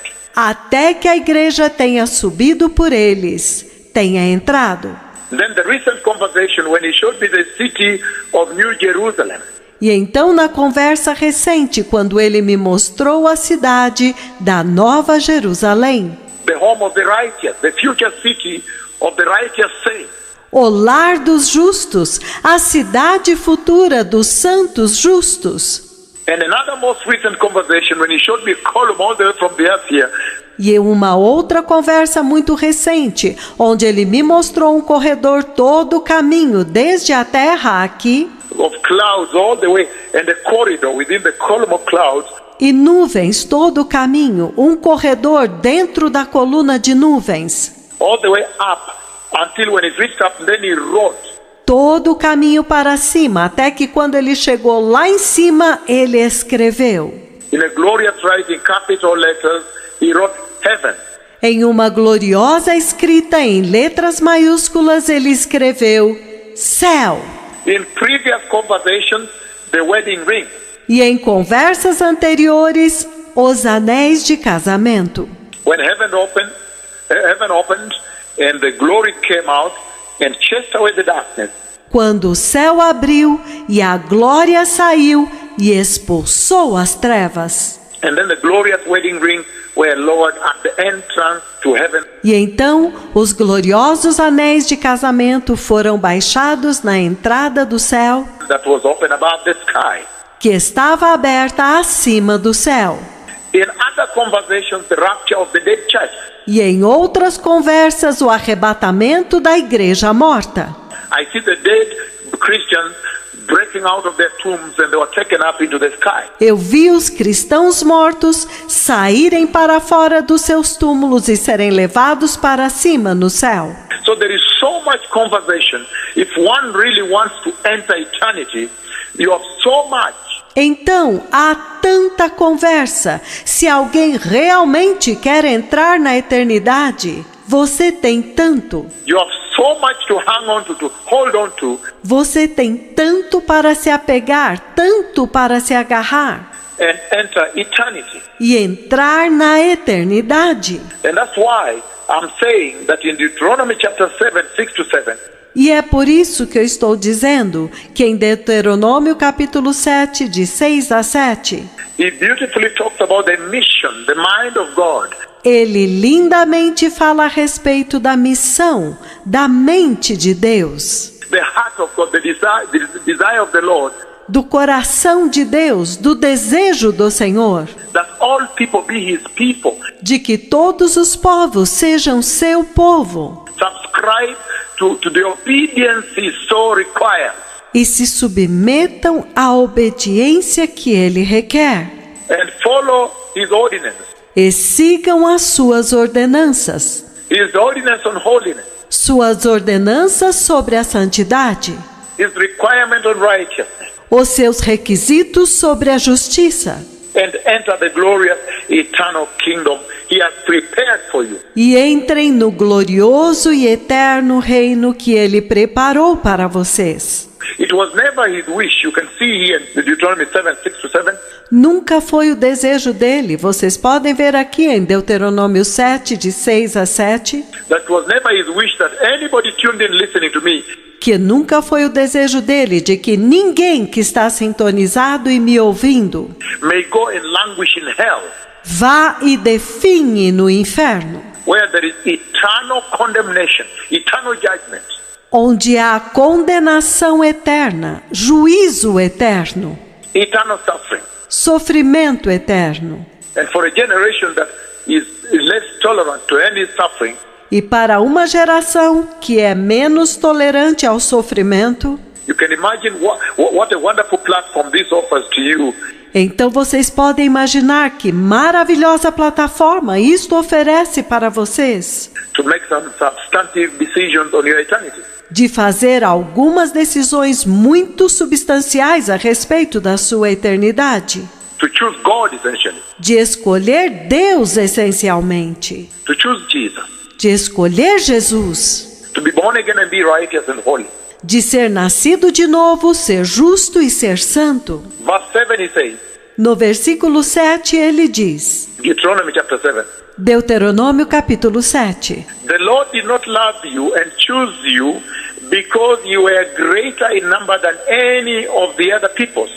até que a igreja tenha subido por eles, tenha entrado. Then the recent conversation when he showed me the city of New Jerusalem. E então, na conversa recente, quando ele me mostrou a cidade da Nova Jerusalém, The home of the righteous, the future city of the righteous saints. o lar dos justos, a cidade futura dos santos justos. And another most recent conversation when he showed me a column all the way from the earth here. E uma outra conversa muito recente, onde ele me mostrou um corredor todo o caminho, desde a terra aqui, Of clouds all the way, and a corridor within the column of clouds. e nuvens todo o caminho, um corredor dentro da coluna de nuvens. All the way up until when it reached up, then he wrote. Todo o caminho para cima, até que quando ele chegou lá em cima, ele escreveu. In a glorious writing, capital letters, he wrote heaven. Em uma gloriosa escrita em letras maiúsculas, ele escreveu céu. In previous conversations, the wedding ring. E em conversas anteriores, os anéis de casamento. When heaven opened and the glory came out and chased away the darkness. Quando o céu abriu e a glória saiu e expulsou as trevas. And then the glorious wedding ring were lowered at the entrance to heaven. E então os gloriosos anéis de casamento foram baixados na entrada do céu, That was open above the sky. que estava aberta acima do céu. In other conversations, the rapture of the dead church. E em outras conversas, o arrebatamento da igreja morta. I see the dead Christians breaking out of their tombs and they were taken up into the sky. Eu vi os cristãos mortos saírem para fora dos seus túmulos e serem levados para cima no céu. So there is so much conversation. If one really wants to enter eternity, you have so much. Então, há tanta conversa. Se alguém realmente quer entrar na eternidade, você tem tanto. You have so much to hang on to hold on to. Você tem tanto para se apegar, tanto para se agarrar And enter eternity. e entrar na eternidade. And that's why I'm saying that in Deuteronomy chapter 7, 6 to 7, E é por isso que eu estou dizendo que em Deuteronômio capítulo 7, de 6 a 7, he beautifully talks about the mission, the mind of God. ele lindamente fala a respeito da missão, da mente de Deus, The heart of God, the desire of the Lord, do coração de Deus, do desejo do Senhor, that all people be his people. de que todos os povos sejam seu povo Subscribe to the obedience he so requires. e se submetam à obediência que ele requer And follow his ordinance. e sigam as suas ordenanças, His ordinance on holiness. suas ordenanças sobre a santidade, His requirement on righteousness. os seus requisitos sobre a justiça, And enter the glorious eternal kingdom he has prepared for you. e entrem no glorioso e eterno reino que ele preparou para vocês. It was never his wish. You can see here in Deuteronomy 7, 6 to 7. Nunca foi o desejo dele. Vocês podem ver aqui em Deuteronômio 7, de 6 a 7, That was never his wish that anybody tuned in listening to me que nunca foi o desejo dele de que ninguém que está sintonizado e me ouvindo may go and languish in hell, vá e definhe no inferno, where there is eternal condemnation, eternal judgment. onde há condenação eterna, juízo eterno, Eternal suffering. sofrimento eterno. And for a generation that is less tolerant to any suffering, E para uma geração que é menos tolerante ao sofrimento, you can imagine what a wonderful platform this offers to you. então vocês podem imaginar que maravilhosa plataforma isto oferece para vocês, To make some substantive decisions on your eternity. de fazer algumas decisões muito substanciais a respeito da sua eternidade, To choose God essentially. de escolher Deus essencialmente, To choose Jesus. de escolher Jesus, To be born again and be righteous and holy. de ser nascido de novo, ser justo e ser santo. Verse 7 he says, No versículo 7 ele diz, Deuteronomy chapter 7. Deuteronômio capítulo 7. The Lord did not love you and choose you because you were greater in number than any of the other peoples.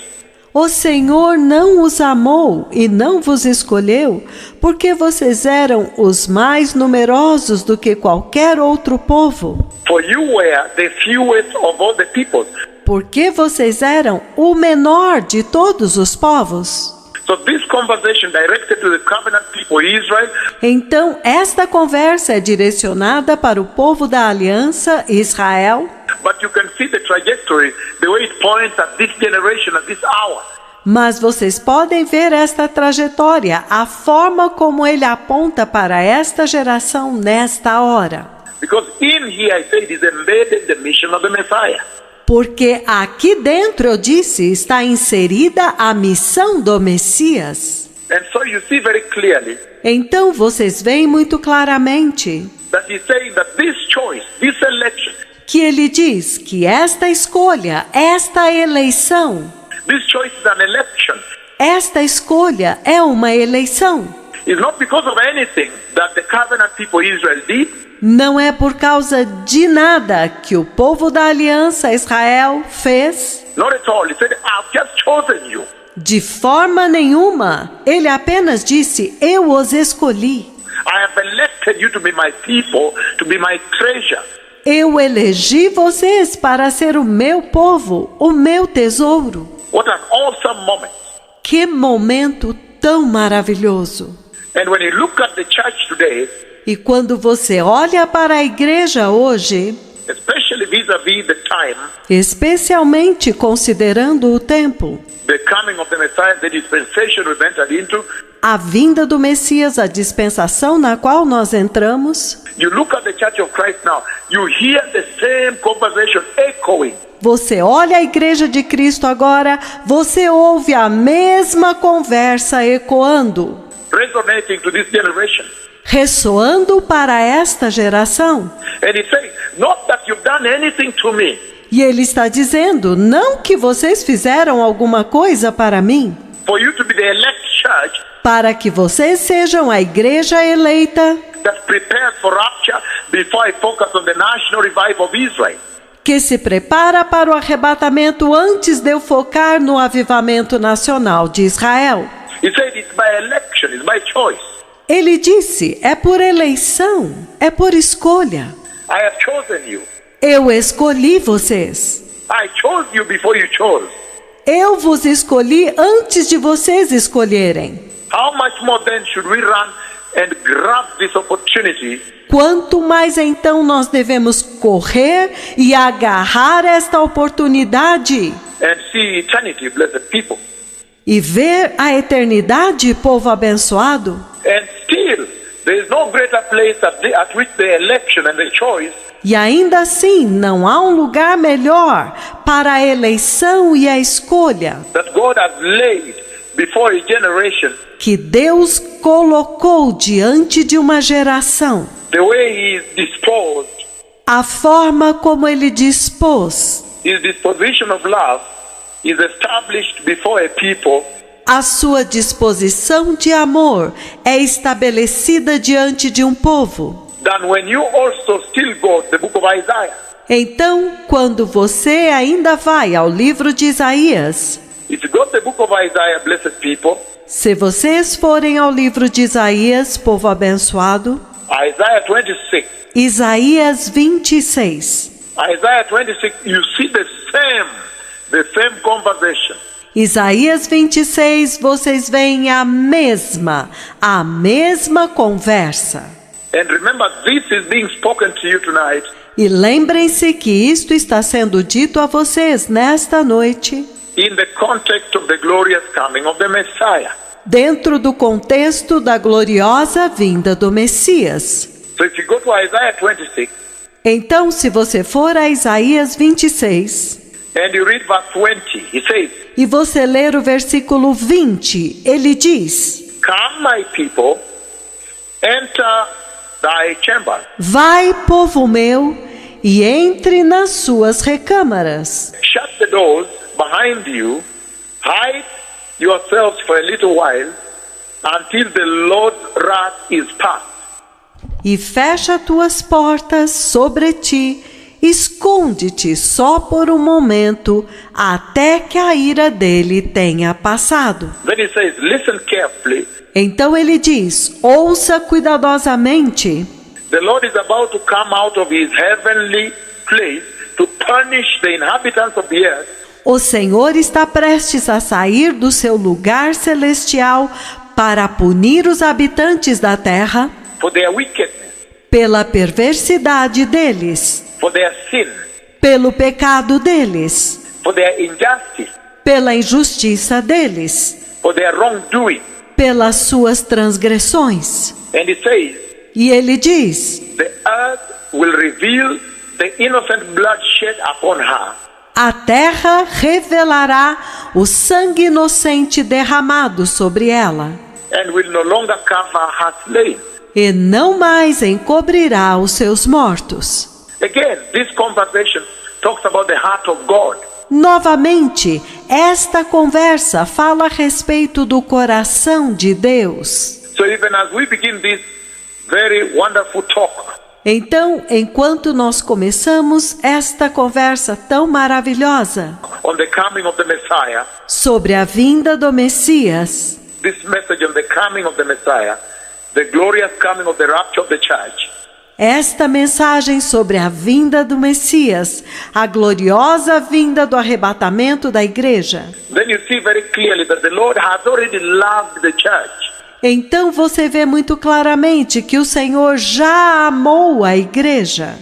O Senhor não os amou e não vos escolheu, porque vocês eram os mais numerosos do que qualquer outro povo. For you were the fewest of all the peoples. Porque vocês eram o menor de todos os povos. So this conversation directed to the covenant people Israel. Então, esta conversa é direcionada para o povo da aliança Israel. But you can see the trajectory, the way it points at this generation, at this hour. Mas vocês podem ver esta trajetória, a forma como ele aponta para esta geração nesta hora. Because in here I said is embedded the mission of the Messiah. Porque aqui dentro, eu disse, está inserida a missão do Messias. And so you see very clearly Então vocês veem muito claramente that he's saying that this choice, this election, que ele diz que esta escolha, esta eleição, this choice is an election. esta escolha é uma eleição. It's not because of anything that the covenant people Israel did. Não é por causa de nada que o povo da aliança Israel fez. Not at all. He said, I've just chosen you. De forma nenhuma. Ele apenas disse, eu os escolhi. I have elected you to be my people, to be my treasure. Eu elegi vocês para ser o meu povo, o meu tesouro. What an awesome moment. Que momento tão maravilhoso. And when you look at the church today, E quando você olha para a igreja hoje, especially vis-a-vis the time, especialmente considerando o tempo, the coming of the Messiah, the dispensation we've entered into, a vinda do Messias, a dispensação na qual nós entramos, you look at the church of Christ now, you hear the same conversation echoing. você olha a igreja de Cristo agora, você ouve a mesma conversa ecoando, Resonating to this generation. ressoando para esta geração. And he's saying, not that you've done anything to me, E ele está dizendo, não que vocês fizeram alguma coisa para mim, for you to be the elect church para que vocês sejam a igreja eleita, that prepares for rapture before I focus on the national revival of Israel. que se prepara para o arrebatamento antes de eu focar no avivamento nacional de Israel. He said, it's by election, it's by choice. Ele disse, é por eleição, é por escolha. I have chosen you. Eu escolhi vocês. I chose you before you chose. Eu vos escolhi antes de vocês escolherem. How much more then should we run and grab this opportunity Quanto mais então nós devemos correr e agarrar esta oportunidade and see eternity, blessed people? e ver a eternidade, povo abençoado? And still, there is no greater place at which the election and the choice E ainda assim, não há um lugar melhor para a eleição e a escolha that God has laid before a generation, que Deus colocou diante de uma geração. the way He disposed, A forma como Ele dispôs, His disposition of love is established before a people a sua disposição de amor é estabelecida diante de um povo. than when you also still go to the book of Isaiah. Então, quando você ainda vai ao livro de Isaías, If you go to the book of Isaiah, blessed people, se vocês forem ao livro de Isaías, povo abençoado, Isaiah 26, Isaías 26. Isaiah 26, you see the same conversation. Isaías 26, vocês veem a mesma conversa. And remember, this is being spoken to you tonight E lembrem-se que isto está sendo dito a vocês nesta noite, in the context of the glorious coming of the Messiah. dentro do contexto da gloriosa vinda do Messias. So if you go to Isaiah 26 Então, se você for a Isaías 26, and you read verse 20, he says, e você ler o versículo 20, ele diz: Come, my people, enter thy chamber. Vai, povo meu, e entre nas suas recâmaras. Shut the doors behind you, hide yourselves for a little while until the Lord's wrath is past. E fecha tuas portas sobre ti, esconde-te só por um momento, até que a ira dele tenha passado. Then he says, listen carefully. Então ele diz, ouça cuidadosamente. The Lord is about to come out of his heavenly place to punish the inhabitants of the earth. O Senhor está prestes a sair do seu lugar celestial para punir os habitantes da terra For their wickedness, pela perversidade deles, for their sin, pelo pecado deles, for their injustice, pela injustiça deles, for their wrongdoing. pelas suas transgressões. And he says, E ele diz, the earth will reveal the innocent blood shed upon her. a terra revelará o sangue inocente derramado sobre ela, And will no longer cover her slain. e não mais encobrirá os seus mortos. Again, this conversation talks about the heart of God. Novamente, esta conversa fala a respeito do coração de Deus. So even as we begin this very wonderful talk, Então, enquanto nós começamos esta conversa tão maravilhosa on the coming of the Messiah, sobre a vinda do Messias, this message on the coming of the Messiah, the glorious coming of the rapture of the church, esta mensagem sobre a vinda do Messias, a gloriosa vinda do arrebatamento da igreja, then you see very clearly that the Lord has already loved the church. então você vê muito claramente que o Senhor já amou a igreja.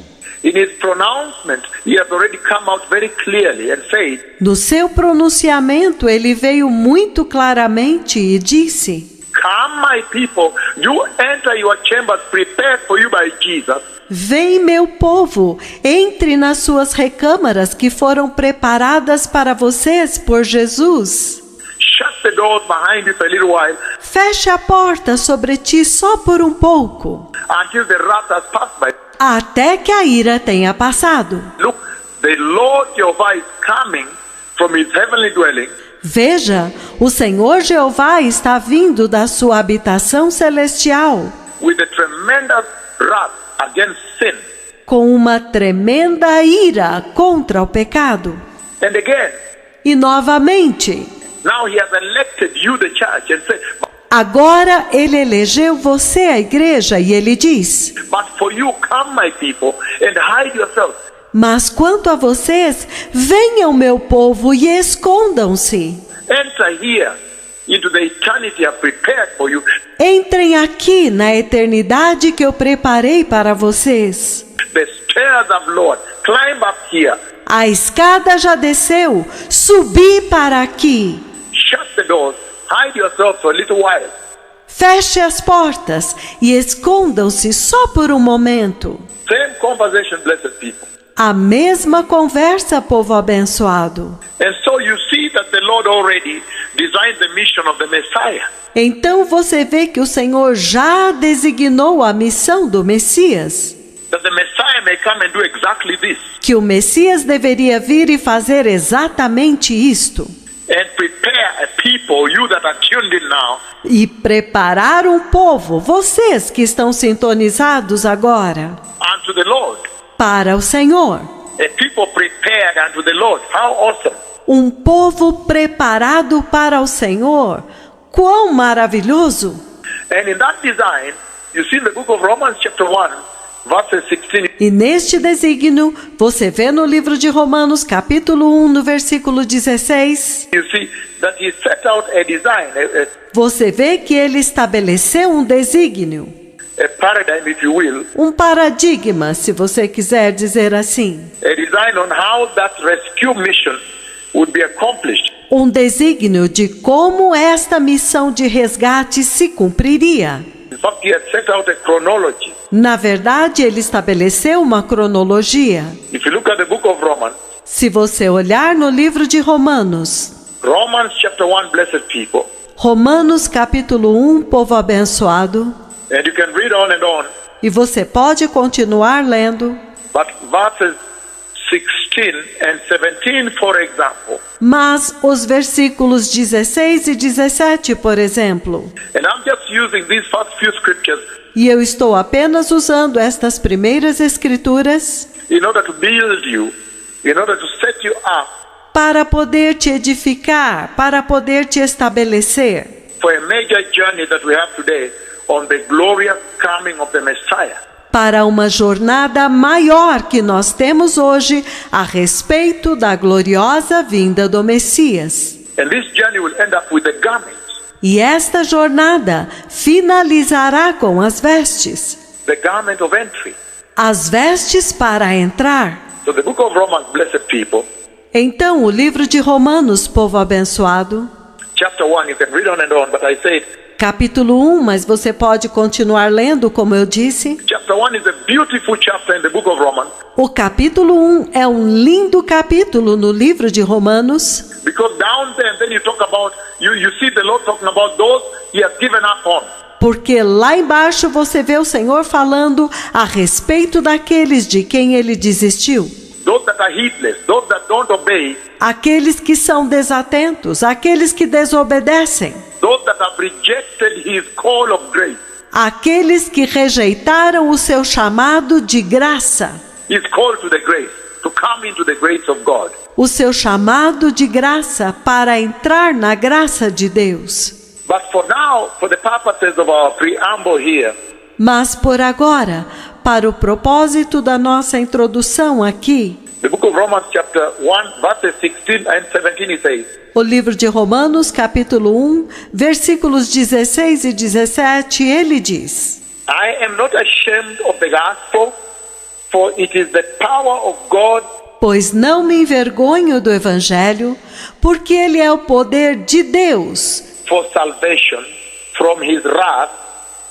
In his pronouncement, he has already come out very clearly and said, No seu pronunciamento, ele veio muito claramente e disse: come my people, you enter your chambers prepared for you by Jesus. Vem, meu povo, entre nas suas recâmaras que foram preparadas para vocês por Jesus. Shut the doors behind you for a little while Feche a porta sobre ti só por um pouco, until the wrath has passed by. até que a ira tenha passado. Look, the Lord Jehovah is coming from his heavenly dwelling Veja, o Senhor Jeová está vindo da sua habitação celestial, with a tremendous wrath against sin. com uma tremenda ira contra o pecado. And again, E novamente, now he has elected you, the church, and said, agora ele elegeu você, a igreja, e ele diz: but for you, come my people, and hide yourselves. Mas quanto a vocês, venham, meu povo, e escondam-se. Enter here into the eternity I've prepared for you. Entrem aqui na eternidade que eu preparei para vocês. The stairs of Lord, climb up here. A escada já desceu, subi para aqui. Shut the doors, hide yourselves for a little while. Feche as portas e escondam-se só por um momento. Same conversation, blessed people. A mesma conversa, povo abençoado. And so you see that the Lord already designed the mission of the Messiah. Então você vê que o Senhor já designou a missão do Messias. That the Messiah may come and do exactly this. Que o Messias deveria vir e fazer exatamente isto. And prepare a people, you that are tuned in now, E preparar um povo, vocês que estão sintonizados agora, unto the Lord. para o Senhor. A people prepared unto the Lord. How awesome. Um povo preparado para o Senhor. Quão maravilhoso! And in that design, you see in the book of Romans chapter 1, verses 16, E neste desígnio, você vê no livro de Romanos, capítulo 1, no versículo 16, you see that he set out a design, você vê que ele estabeleceu um desígnio, a paradigm, if you will, um paradigma, se você quiser dizer assim. a design on how that rescue mission would be accomplished. Um desígnio de como esta missão de resgate se cumpriria. In fact, he had set out a chronology. Na verdade, ele estabeleceu uma cronologia. If you look at the book of Romans, Se você olhar no livro de Romanos, Romans chapter 1, blessed people, Romanos capítulo 1, povo abençoado, and you can read on and on, e você pode continuar lendo, but verses 16 and 17, for example, Mas os versículos 16 e 17, por exemplo, and I'm just using these first few scriptures e eu estou apenas usando estas primeiras escrituras in order to build you, in order to set you up para poder te edificar, para poder te estabelecer, for a major journey that we have today on the glorious coming of the Messiah. para uma jornada maior que nós temos hoje a respeito da gloriosa vinda do Messias. And this journey will end up with the garment, E esta jornada finalizará com as vestes, the garment of entry. as vestes para entrar. So the book of Romans, blessed people, Então, o livro de Romanos, povo abençoado, chapter 1, you can read on, but I said, capítulo 1, mas você pode continuar lendo, como eu disse. chapter 1 is a beautiful chapter in the book of Romans, O capítulo 1 é um lindo capítulo no livro de Romanos, because down there, and then you talk about, you see the Lord talking about those he has given up on. porque lá embaixo você vê o Senhor falando a respeito daqueles de quem ele desistiu. Those that are heedless, those that don't obey, Aqueles que são desatentos, aqueles que desobedecem, those that have rejected his call of grace, aqueles que rejeitaram o seu chamado de graça, his call to the grace, to come into the grace of God. o seu chamado de graça para entrar na graça de Deus. But for now, for the purposes of our preamble here, Mas por agora, para o propósito da nossa introdução aqui, the book of Romans chapter 1, verses 16 and 17, it says, o livro de Romanos, capítulo 1, versículos 16 e 17, ele diz: I am not ashamed of the gospel, for it is the power of God Pois não me envergonho do Evangelho, porque ele é o poder de Deus for salvation from his wrath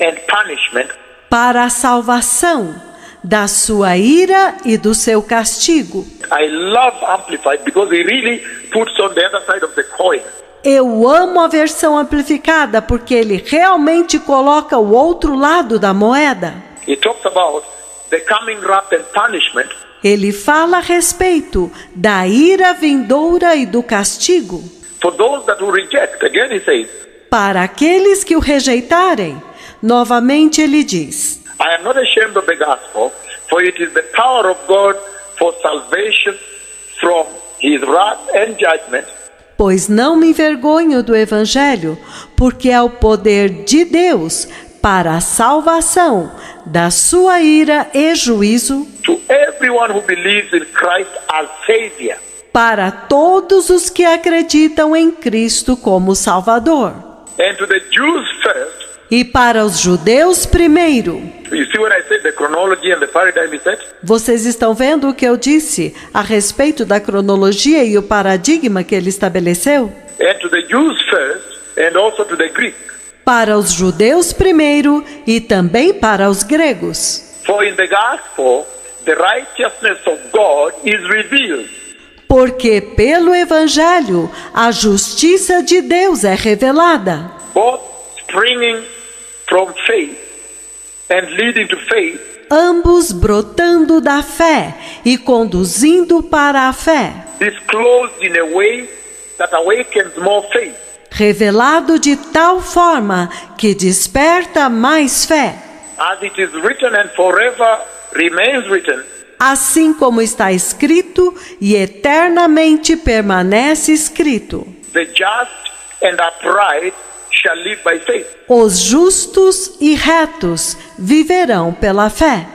and punishment para a salvação da sua ira e do seu castigo. I love Amplified because he really puts on the other side of the coin. Eu amo a versão amplificada porque ele realmente coloca o outro lado da moeda. He talks about the coming wrath and punishment Ele fala a respeito da ira vindoura e do castigo for those that will reject. Again he says, para aqueles que o rejeitarem. Novamente ele diz: I am not ashamed of the gospel, for it is the power of God for salvation from his wrath and judgment, Pois não me envergonho do Evangelho, porque é o poder de Deus para a salvação da sua ira e juízo to everyone who believes in Christ as Savior. para todos os que acreditam em Cristo como Salvador. And to the Jews first, E para os judeus primeiro. you see what I said, the chronology and the paradigm is set? Vocês estão vendo o que eu disse a respeito da cronologia e o paradigma que ele estabeleceu? And to the Jews first, and also to the Greeks. Para os judeus primeiro e também para os gregos. For in the gospel, the righteousness of God is revealed, Porque pelo Evangelho a justiça de Deus é revelada, both springing from faith and leading to faith, ambos brotando da fé e conduzindo para a fé, disclosed in a way that awakens more faith, revelado de tal forma que desperta mais fé, as it is written and forever remains written, assim como está escrito e eternamente permanece escrito: the just and upright shall live by faith. os justos e retos viverão pela fé.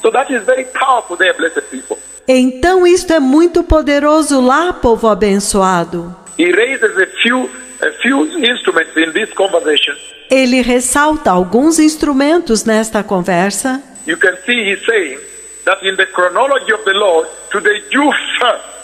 So that is very powerful there, blessed people. Então isto é muito poderoso lá, povo abençoado. He raises a few instruments in this conversation. Ele ressalta alguns instrumentos nesta conversa. You can see he's saying that in the chronology of the Lord, to the Jew first,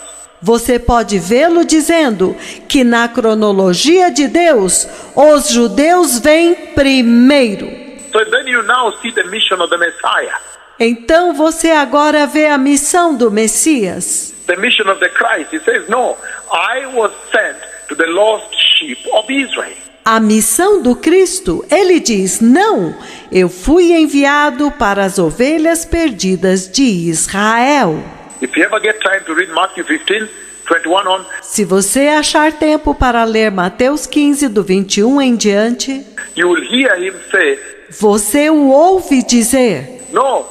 Você pode vê-lo dizendo que na cronologia de Deus, os judeus vêm primeiro. so then you now see the mission of the Messiah, Então você agora vê a missão do Messias. the mission of the Christ. He says, no, I was sent to the lost sheep of Israel. A missão do Cristo, ele diz: não, eu fui enviado para as ovelhas perdidas de Israel. If you ever get time to read Matthew 15, 21 on, Se você achar tempo para ler Mateus 15, do 21 em diante, you will hear him say, você o ouve dizer: no,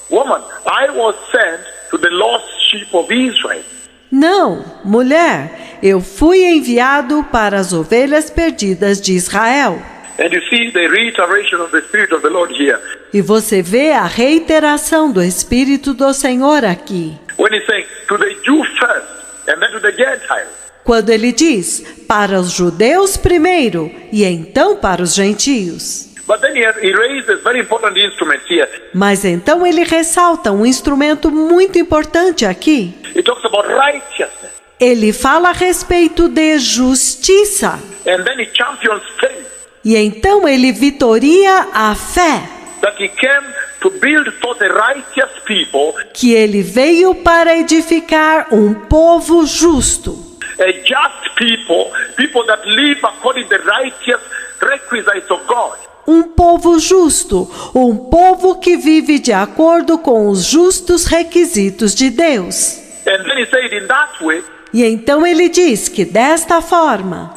woman, I was sent to the lost sheep of Israel. Não, mulher, eu fui enviado para as ovelhas perdidas de Israel. And you see the reiteration of the Spirit of the Lord here. E você vê a reiteração do Espírito do Senhor aqui, When he's saying, to the Jew first, and then to the Gentiles. quando ele diz: para os judeus primeiro e então para os gentios. But then he raises very important instruments here. Mas então ele ressalta um instrumento muito importante aqui. He talks about righteousness. Ele fala a respeito de justiça. And then he champions faith. E então ele vitoria a fé, That he came to build for the righteous people que ele veio para edificar um povo justo. a just people, people that live according to the righteous requisites of God. Um povo justo, um povo que vive de acordo com os justos requisitos de Deus. And then he said in that way, E então ele diz que desta forma,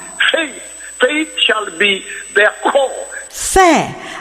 faith shall be their core.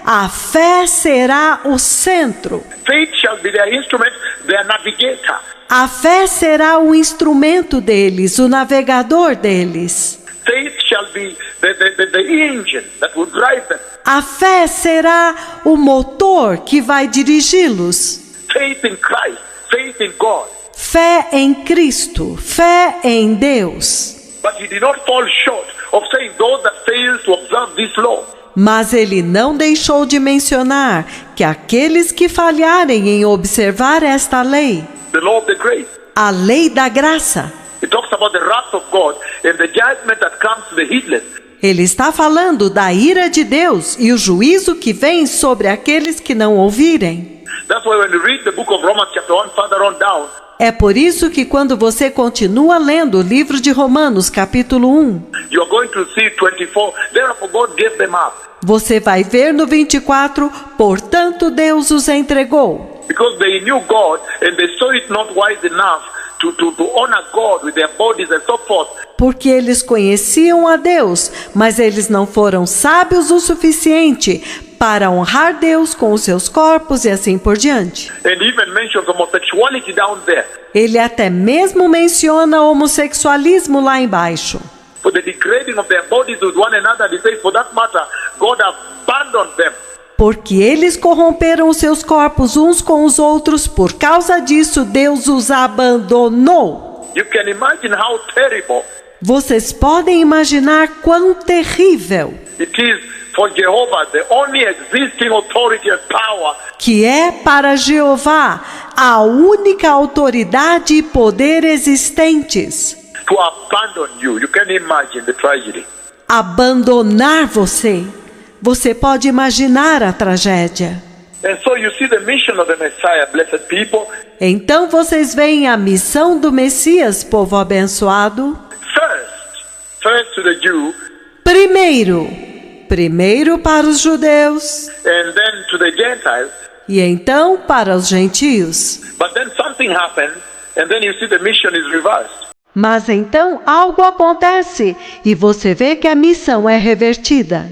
a fé será o centro. Faith shall be their instrument, their navigator. A fé será o instrumento deles, o navegador deles. Faith shall be the engine that will drive them. A fé será o motor que vai dirigi-los. Faith in Christ, faith in God. Fé em Cristo, fé em Deus. But he did not fall short of saying those that fail to observe this law. Mas ele não deixou de mencionar que aqueles que falharem em observar esta lei, The law of the grace. a lei da graça, It talks about the wrath of God and the judgment that comes to the heedless. ele está falando da ira de Deus e o juízo que vem sobre aqueles que não ouvirem. That's why when you read the book of Romans chapter 1 further on down, É por isso que quando você continua lendo o livro de Romanos, capítulo 1, you are going to see 24. Therefore God gave them up. você vai ver no 24, portanto Deus os entregou. Because they knew God and they saw it not wise enough to honor God with their bodies and so forth. Porque eles conheciam a Deus, mas eles não foram sábios o suficiente para honrar Deus com os seus corpos e assim por diante. And even mentions homosexuality down there. Ele até mesmo menciona o homossexualismo lá embaixo. For the degrading of their bodies with one another, he says, for that matter, God abandoned them. Porque eles corromperam os seus corpos uns com os outros, por causa disso Deus os abandonou. You can imagine how terrible Vocês podem imaginar quão terrível it is for Jehovah, the only existing authority and power, que é para Jeová a única autoridade e poder existentes to abandon you. You can imagine the tragedy. abandonar você. Você pode imaginar a tragédia. And so you see the mission of the Messiah, blessed people. Então vocês veem a missão do Messias, povo abençoado. First to the Jew, Primeiro para os judeus and then to the Gentiles. e então para os gentios. But then something happened, and then you see the mission is reversed. Mas então algo acontece e você vê que a missão é revertida.